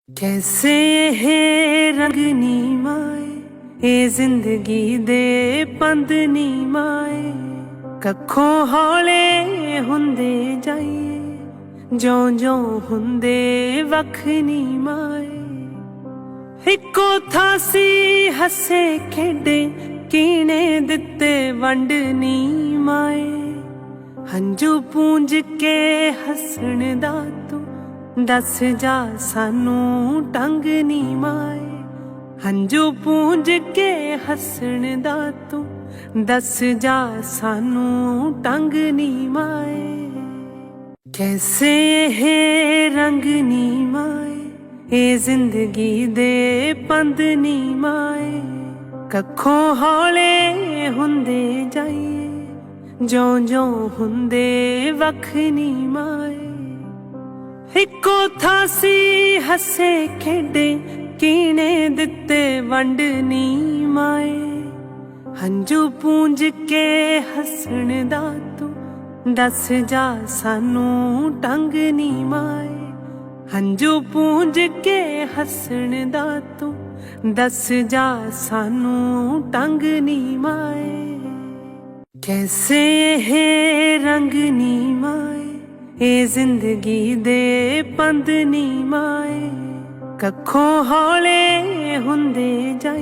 कैसे ये रंग नी माए ये जिंदगी दे पंद नी माए कखों हौले हुंदे जाइए ज्यों ज्यों हुंदे वख नी माए इको थासी हसे खेडे कीने दिते वंड नी माए हंजू पूंज के हसण दा तू दस जा सानू टंग नी माए हंजू पूंज के हसण दा तू दस जा सानू टंग नी माए कैसे ये रंग नी माए ये जिंदगी दे पंद नी माए कखों हौले हुंदे जाइए ज्यों ज्यों हुंदे वख नी माए इको थासी हसे खेडे कीने दिते वंड नी माए हंजू पूंज के हसण दा तू दस जा सानू टंग नी माए हंजू पूंज के हसण दा तू दस जा सानू टंग नी माए कैसे ये रंग नी माए ये जिंदगी दे पंद नी माए कखों हौले हुंदे जाइए।